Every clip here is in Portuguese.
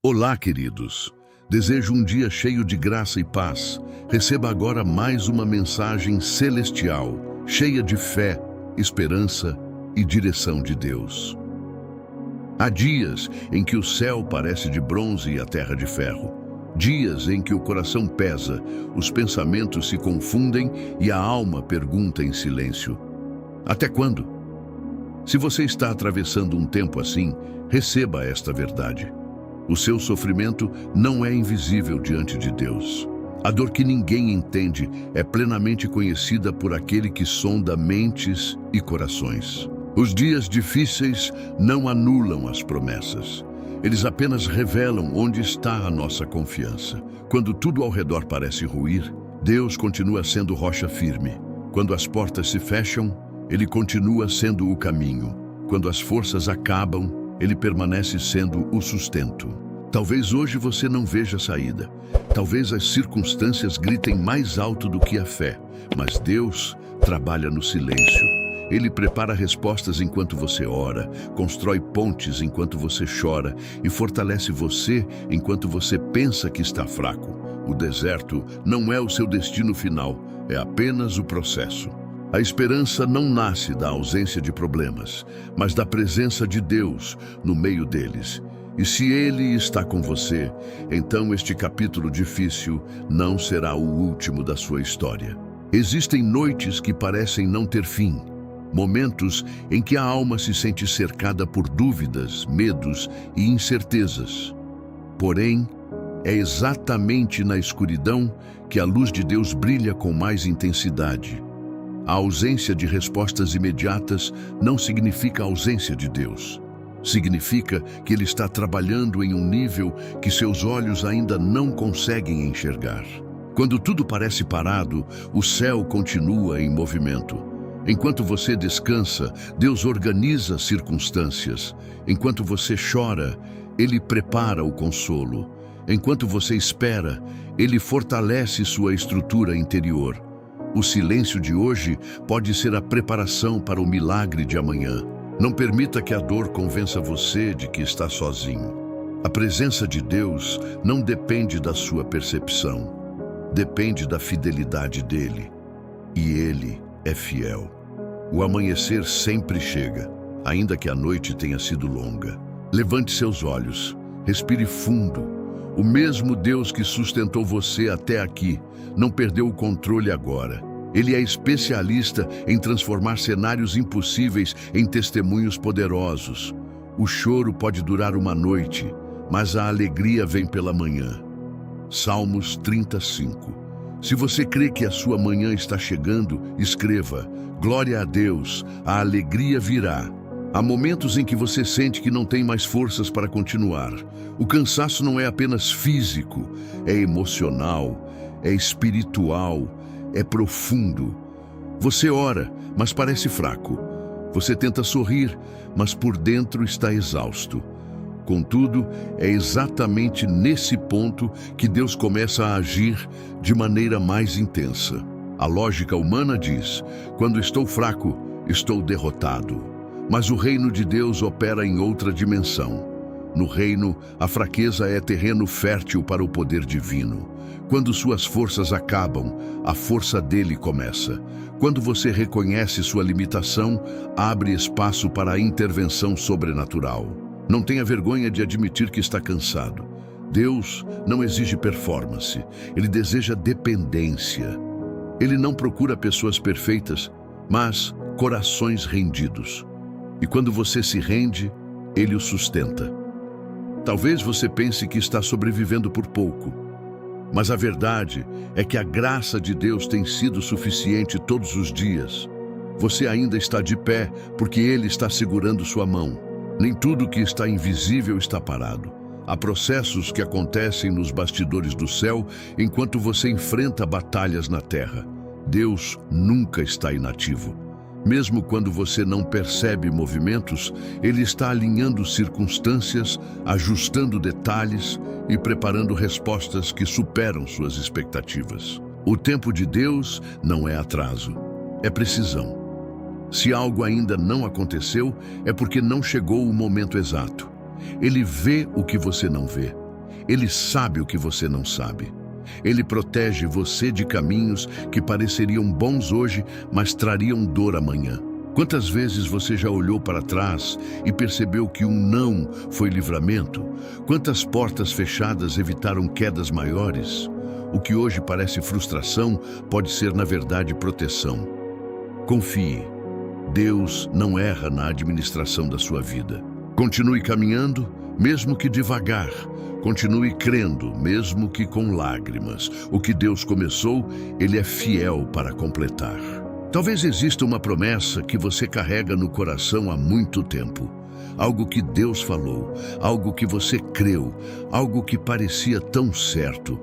Olá, queridos. Desejo um dia cheio de graça e paz. Receba agora mais uma mensagem celestial, cheia de fé, esperança e direção de Deus. Há dias em que o céu parece de bronze e a terra de ferro. Dias em que o coração pesa, os pensamentos se confundem e a alma pergunta em silêncio: até quando? Se você está atravessando um tempo assim, receba esta verdade. O seu sofrimento não é invisível diante de Deus. A dor que ninguém entende é plenamente conhecida por aquele que sonda mentes e corações. Os dias difíceis não anulam as promessas. Eles apenas revelam onde está a nossa confiança. Quando tudo ao redor parece ruir, Deus continua sendo rocha firme. Quando as portas se fecham, Ele continua sendo o caminho. Quando as forças acabam, Ele permanece sendo o sustento. Talvez hoje você não veja saída. Talvez as circunstâncias gritem mais alto do que a fé. Mas Deus trabalha no silêncio. Ele prepara respostas enquanto você ora, constrói pontes enquanto você chora e fortalece você enquanto você pensa que está fraco. O deserto não é o seu destino final, é apenas o processo. A esperança não nasce da ausência de problemas, mas da presença de Deus no meio deles. E se Ele está com você, então este capítulo difícil não será o último da sua história. Existem noites que parecem não ter fim, momentos em que a alma se sente cercada por dúvidas, medos e incertezas. Porém, é exatamente na escuridão que a luz de Deus brilha com mais intensidade. A ausência de respostas imediatas não significa ausência de Deus. Significa que Ele está trabalhando em um nível que seus olhos ainda não conseguem enxergar. Quando tudo parece parado, o céu continua em movimento. Enquanto você descansa, Deus organiza as circunstâncias. Enquanto você chora, Ele prepara o consolo. Enquanto você espera, Ele fortalece sua estrutura interior. O silêncio de hoje pode ser a preparação para o milagre de amanhã. Não permita que a dor convença você de que está sozinho. A presença de Deus não depende da sua percepção. Depende da fidelidade dEle. E Ele é fiel. O amanhecer sempre chega, ainda que a noite tenha sido longa. Levante seus olhos, respire fundo. O mesmo Deus que sustentou você até aqui não perdeu o controle agora. Ele é especialista em transformar cenários impossíveis em testemunhos poderosos. O choro pode durar uma noite, mas a alegria vem pela manhã. Salmos 35. Se você crê que a sua manhã está chegando, escreva: glória a Deus, a alegria virá. Há momentos em que você sente que não tem mais forças para continuar. O cansaço não é apenas físico, é emocional, é espiritual, é profundo. Você ora, mas parece fraco. Você tenta sorrir, mas por dentro está exausto. Contudo, é exatamente nesse ponto que Deus começa a agir de maneira mais intensa. A lógica humana diz: quando estou fraco, estou derrotado. Mas o reino de Deus opera em outra dimensão. No reino, a fraqueza é terreno fértil para o poder divino. Quando suas forças acabam, a força dele começa. Quando você reconhece sua limitação, abre espaço para a intervenção sobrenatural. Não tenha vergonha de admitir que está cansado. Deus não exige performance, Ele deseja dependência. Ele não procura pessoas perfeitas, mas corações rendidos. E quando você se rende, Ele o sustenta. Talvez você pense que está sobrevivendo por pouco, mas a verdade é que a graça de Deus tem sido suficiente todos os dias. Você ainda está de pé porque Ele está segurando sua mão. Nem tudo que está invisível está parado. Há processos que acontecem nos bastidores do céu enquanto você enfrenta batalhas na terra. Deus nunca está inativo. Mesmo quando você não percebe movimentos, Ele está alinhando circunstâncias, ajustando detalhes e preparando respostas que superam suas expectativas. O tempo de Deus não é atraso, é precisão. Se algo ainda não aconteceu, é porque não chegou o momento exato. Ele vê o que você não vê. Ele sabe o que você não sabe. Ele protege você de caminhos que pareceriam bons hoje, mas trariam dor amanhã. Quantas vezes você já olhou para trás e percebeu que um não foi livramento? Quantas portas fechadas evitaram quedas maiores? O que hoje parece frustração pode ser, na verdade, proteção. Confie. Deus não erra na administração da sua vida. Continue caminhando, mesmo que devagar. Continue crendo, mesmo que com lágrimas. O que Deus começou, Ele é fiel para completar. Talvez exista uma promessa que você carrega no coração há muito tempo. Algo que Deus falou, algo que você creu, algo que parecia tão certo.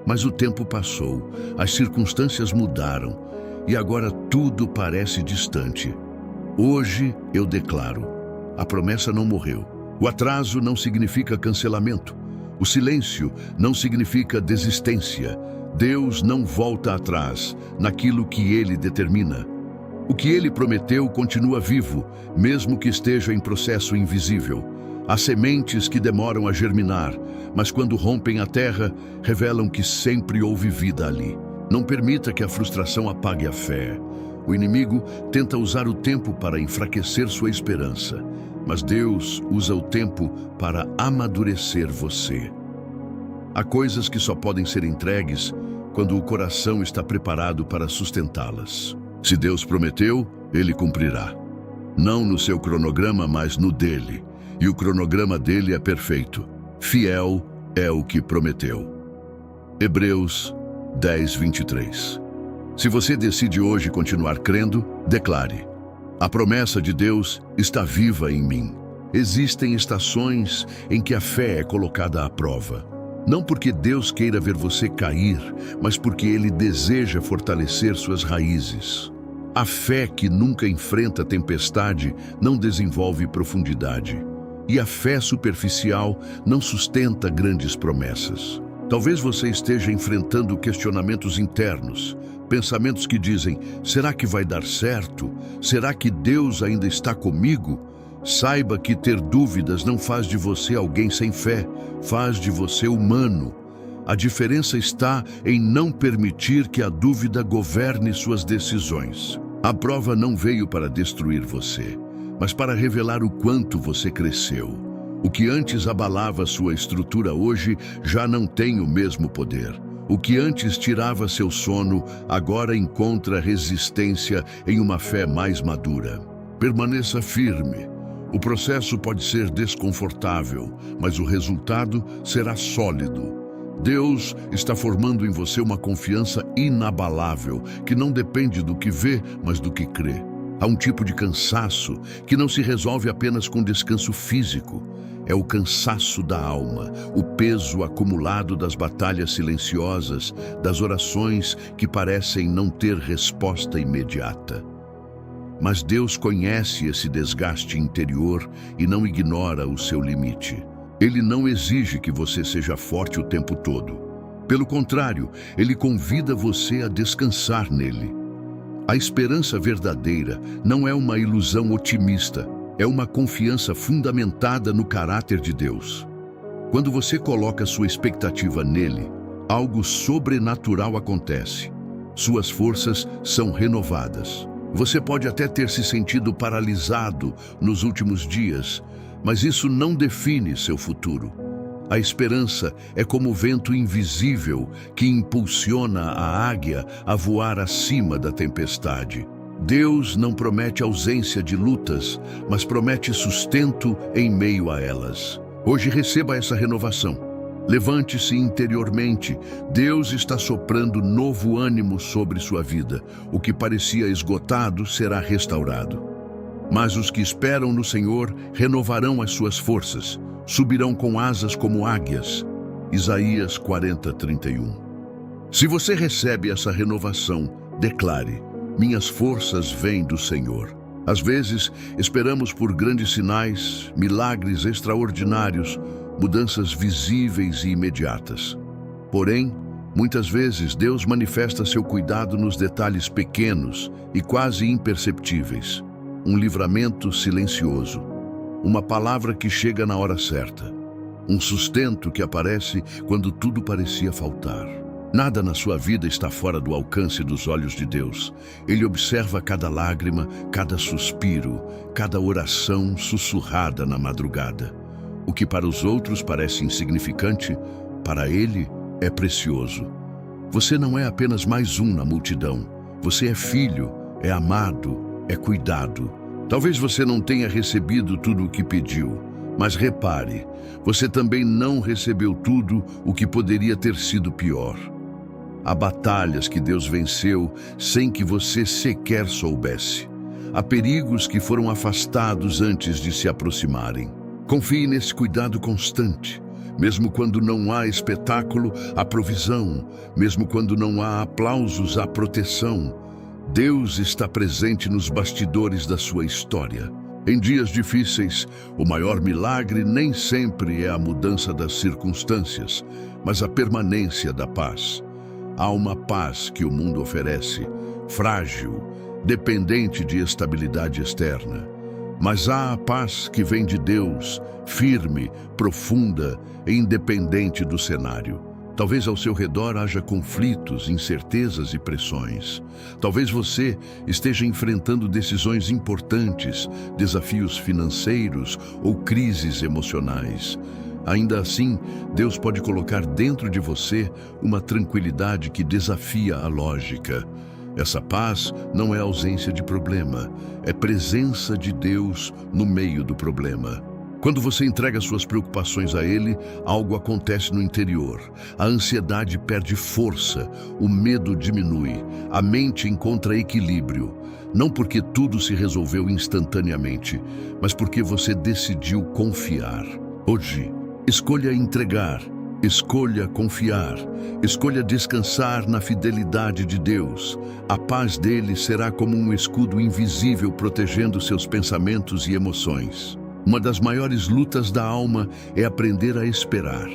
Mas o tempo passou, as circunstâncias mudaram e agora tudo parece distante. Hoje eu declaro, a promessa não morreu. O atraso não significa cancelamento. O silêncio não significa desistência. Deus não volta atrás naquilo que Ele determina. O que Ele prometeu continua vivo, mesmo que esteja em processo invisível. Há sementes que demoram a germinar, mas quando rompem a terra, revelam que sempre houve vida ali. Não permita que a frustração apague a fé. O inimigo tenta usar o tempo para enfraquecer sua esperança, mas Deus usa o tempo para amadurecer você. Há coisas que só podem ser entregues quando o coração está preparado para sustentá-las. Se Deus prometeu, Ele cumprirá. Não no seu cronograma, mas no dele. E o cronograma dele é perfeito. Fiel é o que prometeu. Hebreus 10:23. Se você decide hoje continuar crendo, declare: a promessa de Deus está viva em mim. Existem estações em que a fé é colocada à prova. Não porque Deus queira ver você cair, mas porque Ele deseja fortalecer suas raízes. A fé que nunca enfrenta tempestade não desenvolve profundidade. E a fé superficial não sustenta grandes promessas. Talvez você esteja enfrentando questionamentos internos, pensamentos que dizem: será que vai dar certo? Será que Deus ainda está comigo? Saiba que ter dúvidas não faz de você alguém sem fé, faz de você humano. A diferença está em não permitir que a dúvida governe suas decisões. A prova não veio para destruir você, mas para revelar o quanto você cresceu. O que antes abalava sua estrutura hoje já não tem o mesmo poder. O que antes tirava seu sono, agora encontra resistência em uma fé mais madura. Permaneça firme. O processo pode ser desconfortável, mas o resultado será sólido. Deus está formando em você uma confiança inabalável, que não depende do que vê, mas do que crê. Há um tipo de cansaço que não se resolve apenas com descanso físico. É o cansaço da alma, o peso acumulado das batalhas silenciosas, das orações que parecem não ter resposta imediata. Mas Deus conhece esse desgaste interior e não ignora o seu limite. Ele não exige que você seja forte o tempo todo. Pelo contrário, Ele convida você a descansar nele. A esperança verdadeira não é uma ilusão otimista, é uma confiança fundamentada no caráter de Deus. Quando você coloca sua expectativa nele, algo sobrenatural acontece. Suas forças são renovadas. Você pode até ter se sentido paralisado nos últimos dias, mas isso não define seu futuro. A esperança é como o vento invisível que impulsiona a águia a voar acima da tempestade. Deus não promete ausência de lutas, mas promete sustento em meio a elas. Hoje receba essa renovação. Levante-se interiormente. Deus está soprando novo ânimo sobre sua vida. O que parecia esgotado será restaurado. Mas os que esperam no Senhor renovarão as suas forças. Subirão com asas como águias. Isaías 40:31. Se você recebe essa renovação, declare: minhas forças vêm do Senhor. Às vezes, esperamos por grandes sinais, milagres extraordinários, mudanças visíveis e imediatas. Porém, muitas vezes Deus manifesta seu cuidado nos detalhes pequenos e quase imperceptíveis. Um livramento silencioso. Uma palavra que chega na hora certa. um sustento que aparece quando tudo parecia faltar. Nada na sua vida está fora do alcance dos olhos de Deus. Ele observa cada lágrima, cada suspiro, cada oração sussurrada na madrugada. O que para os outros parece insignificante, para Ele é precioso. Você não é apenas mais um na multidão. Você é filho, é amado, é cuidado. Talvez você não tenha recebido tudo o que pediu, mas repare, você também não recebeu tudo o que poderia ter sido pior. Há batalhas que Deus venceu sem que você sequer soubesse. Há perigos que foram afastados antes de se aproximarem. Confie nesse cuidado constante. Mesmo quando não há espetáculo, há provisão. Mesmo quando não há aplausos, há proteção. Deus está presente nos bastidores da sua história. Em dias difíceis, o maior milagre nem sempre é a mudança das circunstâncias, mas a permanência da paz. Há uma paz que o mundo oferece, frágil, dependente de estabilidade externa. Mas há a paz que vem de Deus, firme, profunda e independente do cenário. Talvez ao seu redor haja conflitos, incertezas e pressões. Talvez você esteja enfrentando decisões importantes, desafios financeiros ou crises emocionais. Ainda assim, Deus pode colocar dentro de você uma tranquilidade que desafia a lógica. Essa paz não é ausência de problema, é presença de Deus no meio do problema. Quando você entrega suas preocupações a Ele, algo acontece no interior. A ansiedade perde força, o medo diminui, a mente encontra equilíbrio. Não porque tudo se resolveu instantaneamente, mas porque você decidiu confiar. Hoje, escolha entregar, escolha confiar, escolha descansar na fidelidade de Deus. A paz dele será como um escudo invisível protegendo seus pensamentos e emoções. Uma das maiores lutas da alma é aprender a esperar.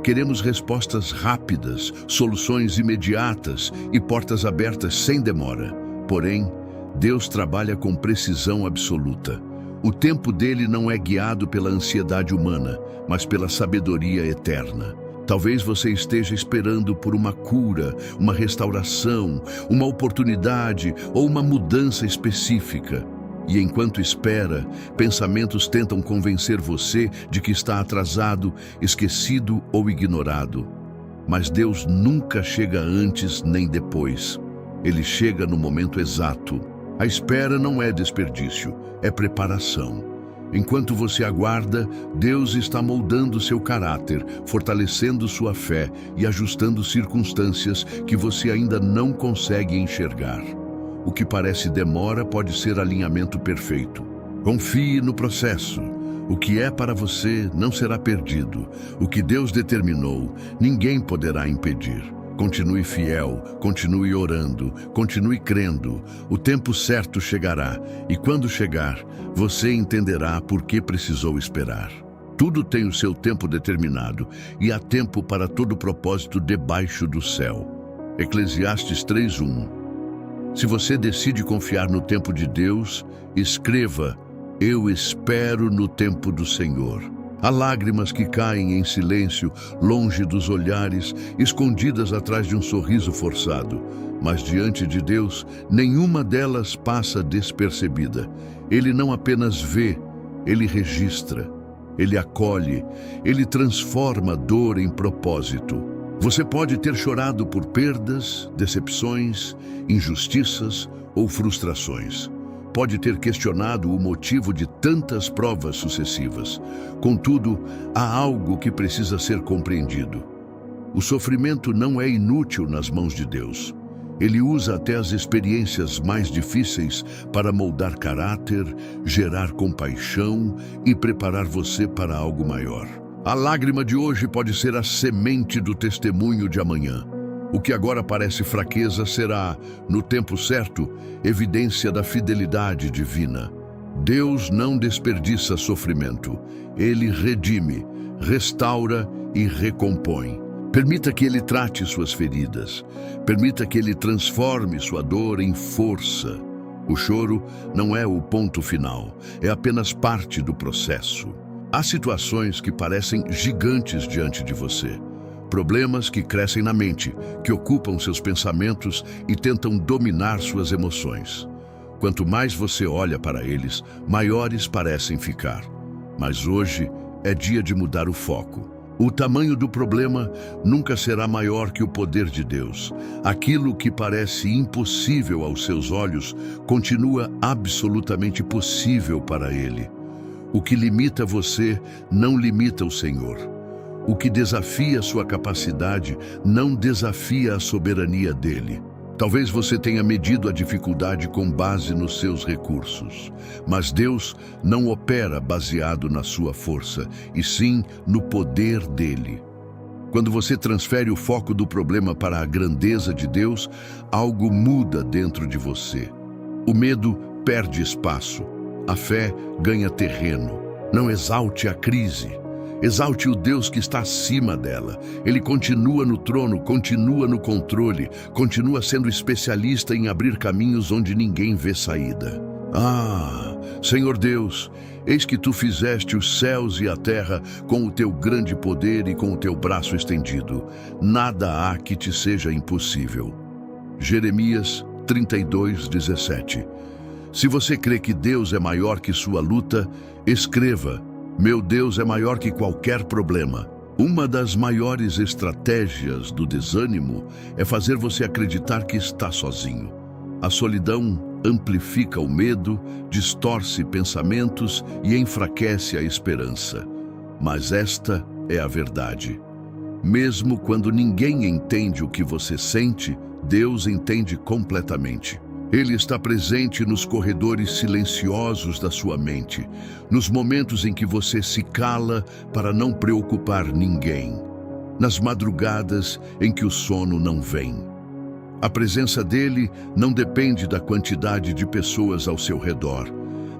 Queremos respostas rápidas, soluções imediatas e portas abertas sem demora. Porém, Deus trabalha com precisão absoluta. O tempo dele não é guiado pela ansiedade humana, mas pela sabedoria eterna. Talvez você esteja esperando por uma cura, uma restauração, uma oportunidade ou uma mudança específica. E enquanto espera, pensamentos tentam convencer você de que está atrasado, esquecido ou ignorado. Mas Deus nunca chega antes nem depois. Ele chega no momento exato. A espera não é desperdício, é preparação. Enquanto você aguarda, Deus está moldando seu caráter, fortalecendo sua fé e ajustando circunstâncias que você ainda não consegue enxergar. O que parece demora pode ser alinhamento perfeito. Confie no processo. O que é para você não será perdido. O que Deus determinou, ninguém poderá impedir. Continue fiel, continue orando, continue crendo. O tempo certo chegará, e quando chegar, você entenderá por que precisou esperar. Tudo tem o seu tempo determinado, e há tempo para todo propósito debaixo do céu. Eclesiastes 3:1. Se você decide confiar no tempo de Deus, escreva: eu espero no tempo do Senhor. Há lágrimas que caem em silêncio, longe dos olhares, escondidas atrás de um sorriso forçado. Mas diante de Deus, nenhuma delas passa despercebida. Ele não apenas vê, ele registra, ele acolhe, ele transforma dor em propósito. Você pode ter chorado por perdas, decepções, injustiças ou frustrações. Pode ter questionado o motivo de tantas provas sucessivas. Contudo, há algo que precisa ser compreendido. O sofrimento não é inútil nas mãos de Deus. Ele usa até as experiências mais difíceis para moldar caráter, gerar compaixão e preparar você para algo maior. A lágrima de hoje pode ser a semente do testemunho de amanhã. O que agora parece fraqueza será, no tempo certo, evidência da fidelidade divina. Deus não desperdiça sofrimento. Ele redime, restaura e recompõe. Permita que Ele trate suas feridas. Permita que Ele transforme sua dor em força. O choro não é o ponto final, é apenas parte do processo. Há situações que parecem gigantes diante de você. Problemas que crescem na mente, que ocupam seus pensamentos e tentam dominar suas emoções. Quanto mais você olha para eles, maiores parecem ficar. Mas hoje é dia de mudar o foco. O tamanho do problema nunca será maior que o poder de Deus. Aquilo que parece impossível aos seus olhos continua absolutamente possível para Ele. O que limita você não limita o Senhor. O que desafia sua capacidade não desafia a soberania dele. Talvez você tenha medido a dificuldade com base nos seus recursos, mas Deus não opera baseado na sua força, e sim no poder dele. Quando você transfere o foco do problema para a grandeza de Deus, algo muda dentro de você. O medo perde espaço, a fé ganha terreno. Não exalte a crise. Exalte o Deus que está acima dela. Ele continua no trono, continua no controle, continua sendo especialista em abrir caminhos onde ninguém vê saída. Ah, Senhor Deus, eis que Tu fizeste os céus e a terra com o Teu grande poder e com o Teu braço estendido. Nada há que Te seja impossível. Jeremias 32:17. Se você crê que Deus é maior que sua luta, escreva: meu Deus é maior que qualquer problema. Uma das maiores estratégias do desânimo é fazer você acreditar que está sozinho. A solidão amplifica o medo, distorce pensamentos e enfraquece a esperança. Mas esta é a verdade. Mesmo quando ninguém entende o que você sente, Deus entende completamente. Ele está presente nos corredores silenciosos da sua mente, nos momentos em que você se cala para não preocupar ninguém, nas madrugadas em que o sono não vem. A presença dele não depende da quantidade de pessoas ao seu redor,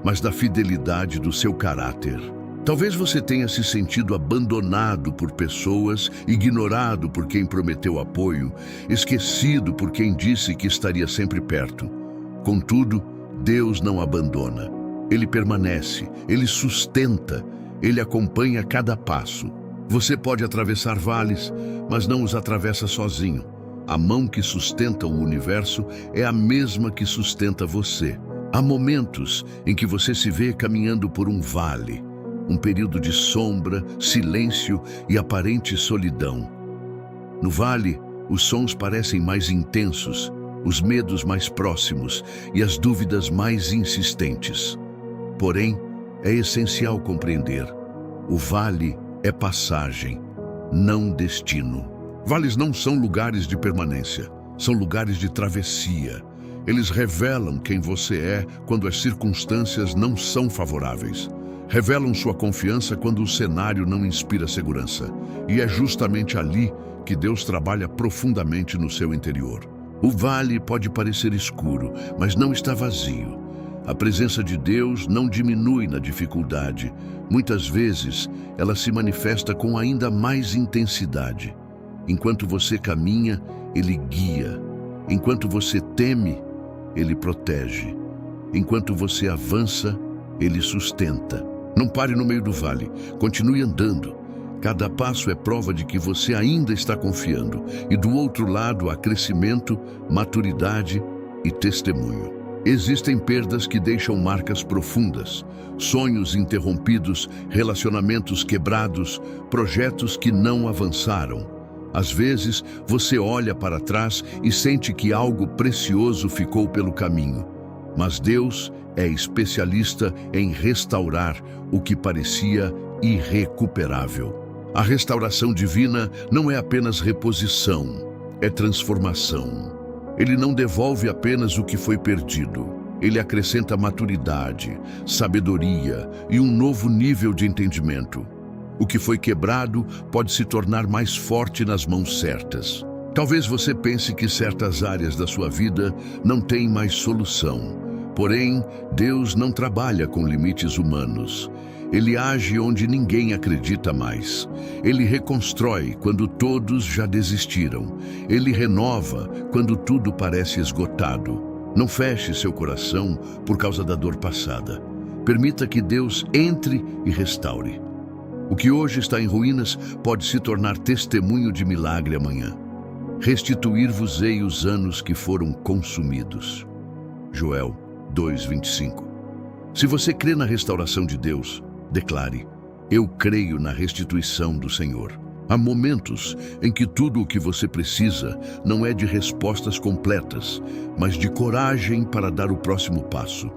mas da fidelidade do seu caráter. Talvez você tenha se sentido abandonado por pessoas, ignorado por quem prometeu apoio, esquecido por quem disse que estaria sempre perto. Contudo, Deus não abandona. Ele permanece, Ele sustenta, Ele acompanha cada passo. Você pode atravessar vales, mas não os atravessa sozinho. A mão que sustenta o universo é a mesma que sustenta você. Há momentos em que você se vê caminhando por um vale, um período de sombra, silêncio e aparente solidão. No vale, os sons parecem mais intensos, os medos mais próximos e as dúvidas mais insistentes. Porém, é essencial compreender: o vale é passagem, não destino. Vales não são lugares de permanência, são lugares de travessia. Eles revelam quem você é quando as circunstâncias não são favoráveis. Revelam sua confiança quando o cenário não inspira segurança. E é justamente ali que Deus trabalha profundamente no seu interior. O vale pode parecer escuro, mas não está vazio. A presença de Deus não diminui na dificuldade. Muitas vezes, ela se manifesta com ainda mais intensidade. Enquanto você caminha, Ele guia. Enquanto você teme, Ele protege. Enquanto você avança, Ele sustenta. Não pare no meio do vale, continue andando. Cada passo é prova de que você ainda está confiando, e do outro lado há crescimento, maturidade e testemunho. Existem perdas que deixam marcas profundas, sonhos interrompidos, relacionamentos quebrados, projetos que não avançaram. Às vezes, você olha para trás e sente que algo precioso ficou pelo caminho. Mas Deus é especialista em restaurar o que parecia irrecuperável. A restauração divina não é apenas reposição, é transformação. Ele não devolve apenas o que foi perdido. Ele acrescenta maturidade, sabedoria e um novo nível de entendimento. O que foi quebrado pode se tornar mais forte nas mãos certas. Talvez você pense que certas áreas da sua vida não têm mais solução. Porém, Deus não trabalha com limites humanos. Ele age onde ninguém acredita mais. Ele reconstrói quando todos já desistiram. Ele renova quando tudo parece esgotado. Não feche seu coração por causa da dor passada. Permita que Deus entre e restaure. O que hoje está em ruínas pode se tornar testemunho de milagre amanhã. Restituir-vos-ei os anos que foram consumidos. Joel 2:25. Se você crê na restauração de Deus, declare: eu creio na restituição do Senhor. Há momentos em que tudo o que você precisa não é de respostas completas, mas de coragem para dar o próximo passo.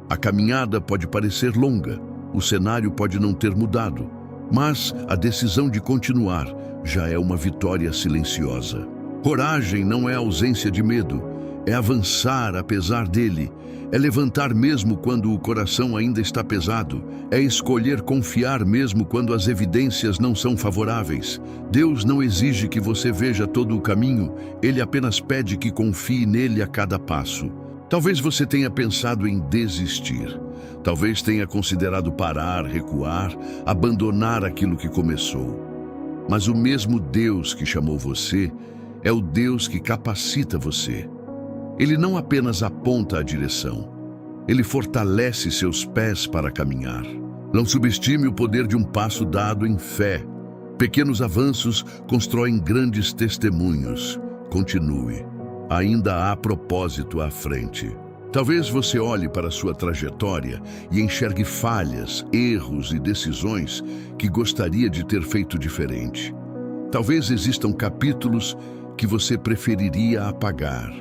A caminhada pode parecer longa, o cenário pode não ter mudado, mas a decisão de continuar já é uma vitória silenciosa. Coragem não é ausência de medo, é avançar apesar dele, é levantar mesmo quando o coração ainda está pesado, é escolher confiar mesmo quando as evidências não são favoráveis. Deus não exige que você veja todo o caminho, Ele apenas pede que confie nele a cada passo. Talvez você tenha pensado em desistir, talvez tenha considerado parar, recuar, abandonar aquilo que começou. Mas o mesmo Deus que chamou você é o Deus que capacita você. Ele não apenas aponta a direção, ele fortalece seus pés para caminhar. Não subestime o poder de um passo dado em fé. Pequenos avanços constroem grandes testemunhos. Continue. Ainda há propósito à frente. Talvez você olhe para sua trajetória e enxergue falhas, erros e decisões que gostaria de ter feito diferente. Talvez existam capítulos que você preferiria apagar.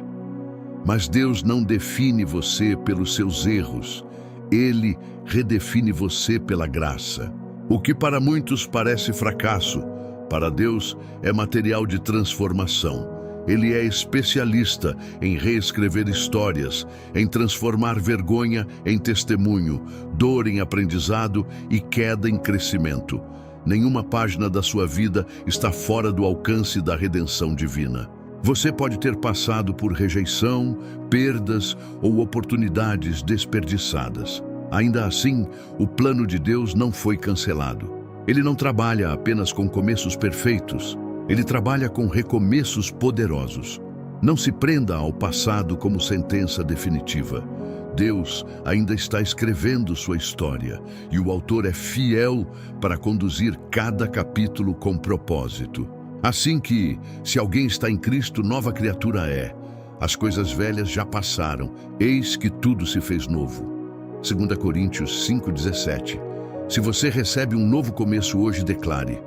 Mas Deus não define você pelos seus erros. Ele redefine você pela graça. O que para muitos parece fracasso, para Deus é material de transformação. Ele é especialista em reescrever histórias, em transformar vergonha em testemunho, dor em aprendizado e queda em crescimento. Nenhuma página da sua vida está fora do alcance da redenção divina. Você pode ter passado por rejeição, perdas ou oportunidades desperdiçadas. Ainda assim, o plano de Deus não foi cancelado. Ele não trabalha apenas com começos perfeitos. Ele trabalha com recomeços poderosos. Não se prenda ao passado como sentença definitiva. Deus ainda está escrevendo sua história e o autor é fiel para conduzir cada capítulo com propósito. Assim que, se alguém está em Cristo, nova criatura é. As coisas velhas já passaram, eis que tudo se fez novo. 2 Coríntios 5:17. Se você recebe um novo começo hoje, declare: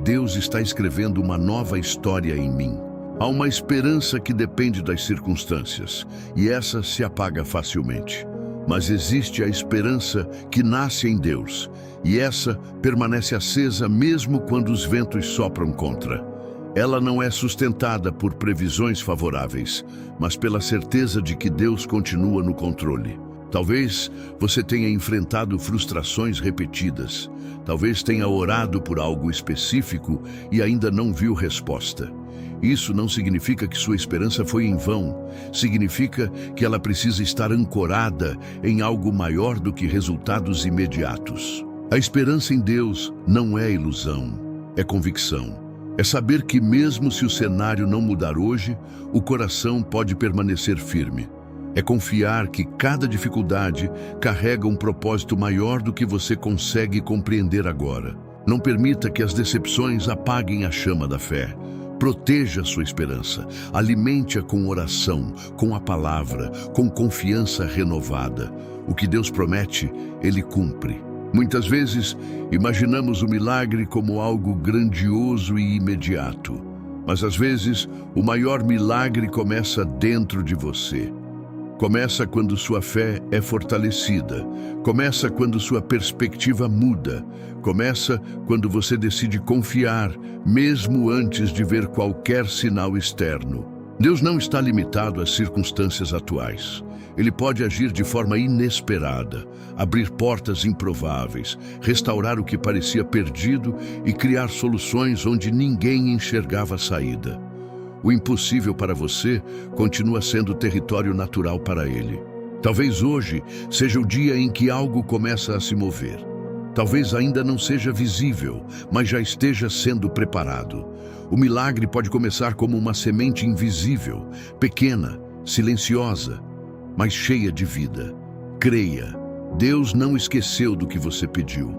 Deus está escrevendo uma nova história em mim. Há uma esperança que depende das circunstâncias, e essa se apaga facilmente. Mas existe a esperança que nasce em Deus, e essa permanece acesa mesmo quando os ventos sopram contra. Ela não é sustentada por previsões favoráveis, mas pela certeza de que Deus continua no controle. Talvez você tenha enfrentado frustrações repetidas. Talvez tenha orado por algo específico e ainda não viu resposta. Isso não significa que sua esperança foi em vão. Significa que ela precisa estar ancorada em algo maior do que resultados imediatos. A esperança em Deus não é ilusão, é convicção. É saber que mesmo se o cenário não mudar hoje, o coração pode permanecer firme. É confiar que cada dificuldade carrega um propósito maior do que você consegue compreender agora. Não permita que as decepções apaguem a chama da fé. Proteja sua esperança, alimente-a com oração, com a palavra, com confiança renovada. O que Deus promete, Ele cumpre. Muitas vezes, imaginamos o milagre como algo grandioso e imediato. Mas às vezes, o maior milagre começa dentro de você. Começa quando sua fé é fortalecida. Começa quando sua perspectiva muda. Começa quando você decide confiar, mesmo antes de ver qualquer sinal externo. Deus não está limitado às circunstâncias atuais. Ele pode agir de forma inesperada, abrir portas improváveis, restaurar o que parecia perdido e criar soluções onde ninguém enxergava saída. O impossível para você continua sendo território natural para Ele. Talvez hoje seja o dia em que algo começa a se mover. Talvez ainda não seja visível, mas já esteja sendo preparado. O milagre pode começar como uma semente invisível, pequena, silenciosa, mas cheia de vida. Creia, Deus não esqueceu do que você pediu.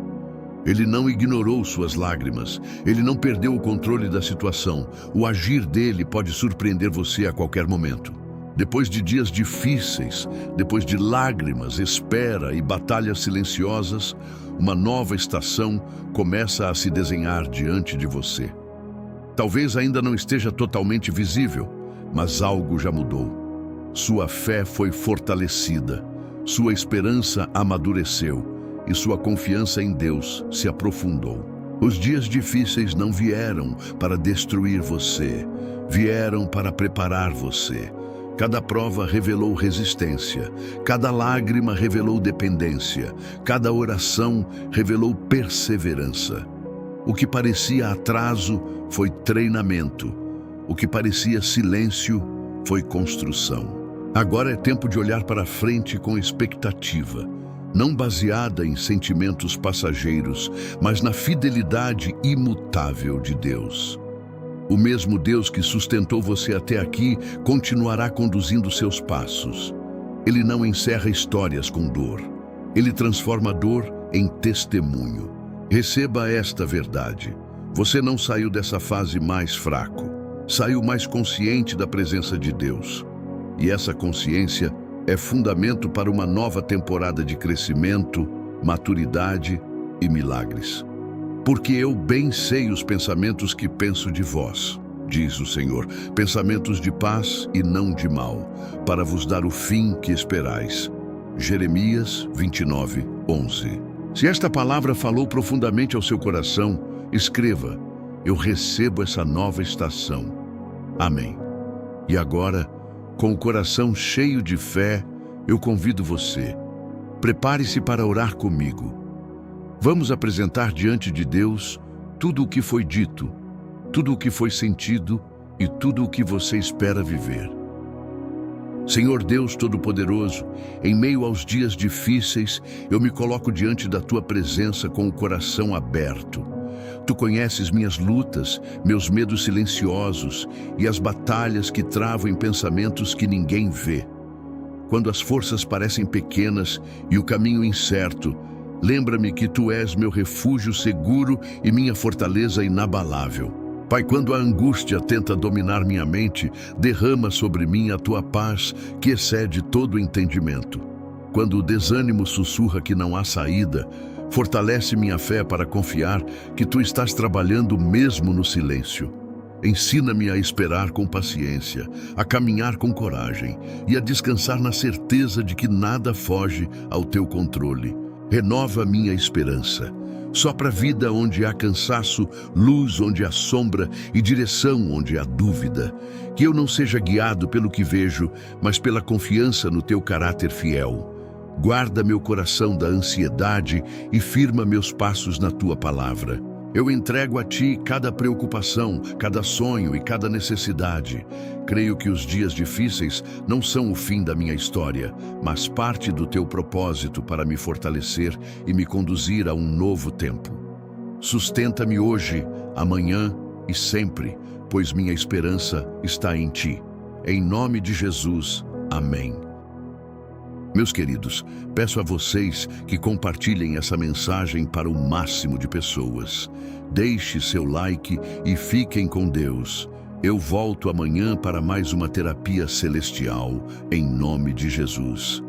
Ele não ignorou suas lágrimas, ele não perdeu o controle da situação. O agir dele pode surpreender você a qualquer momento. Depois de dias difíceis, depois de lágrimas, espera e batalhas silenciosas, uma nova estação começa a se desenhar diante de você. Talvez ainda não esteja totalmente visível, mas algo já mudou. Sua fé foi fortalecida, sua esperança amadureceu e sua confiança em Deus se aprofundou. Os dias difíceis não vieram para destruir você, vieram para preparar você. Cada prova revelou resistência, cada lágrima revelou dependência, cada oração revelou perseverança. O que parecia atraso foi treinamento, o que parecia silêncio foi construção. Agora é tempo de olhar para frente com expectativa, não baseada em sentimentos passageiros, mas na fidelidade imutável de Deus. O mesmo Deus que sustentou você até aqui continuará conduzindo seus passos. Ele não encerra histórias com dor. Ele transforma a dor em testemunho. Receba esta verdade. Você não saiu dessa fase mais fraco. Saiu mais consciente da presença de Deus. E essa consciência é fundamento para uma nova temporada de crescimento, maturidade e milagres. Porque eu bem sei os pensamentos que penso de vós, diz o Senhor, pensamentos de paz e não de mal, para vos dar o fim que esperais. Jeremias 29, 11. Se esta palavra falou profundamente ao seu coração, escreva: eu recebo essa nova estação. Amém. E agora, com o coração cheio de fé, eu convido você. Prepare-se para orar comigo. Vamos apresentar diante de Deus tudo o que foi dito, tudo o que foi sentido e tudo o que você espera viver. Senhor Deus Todo-Poderoso, em meio aos dias difíceis, eu me coloco diante da Tua presença com o coração aberto. Tu conheces minhas lutas, meus medos silenciosos e as batalhas que travo em pensamentos que ninguém vê. Quando as forças parecem pequenas e o caminho incerto, lembra-me que Tu és meu refúgio seguro e minha fortaleza inabalável. Pai, quando a angústia tenta dominar minha mente, derrama sobre mim a Tua paz que excede todo o entendimento. Quando o desânimo sussurra que não há saída, fortalece minha fé para confiar que Tu estás trabalhando mesmo no silêncio. Ensina-me a esperar com paciência, a caminhar com coragem e a descansar na certeza de que nada foge ao Teu controle. Renova minha esperança. Sopra vida onde há cansaço, luz onde há sombra e direção onde há dúvida. Que eu não seja guiado pelo que vejo, mas pela confiança no Teu caráter fiel. Guarda meu coração da ansiedade e firma meus passos na Tua palavra. Eu entrego a Ti cada preocupação, cada sonho e cada necessidade. Creio que os dias difíceis não são o fim da minha história, mas parte do Teu propósito para me fortalecer e me conduzir a um novo tempo. Sustenta-me hoje, amanhã e sempre, pois minha esperança está em Ti. Em nome de Jesus, amém. Meus queridos, peço a vocês que compartilhem essa mensagem para o máximo de pessoas. Deixe seu like e fiquem com Deus. Eu volto amanhã para mais uma terapia celestial, em nome de Jesus.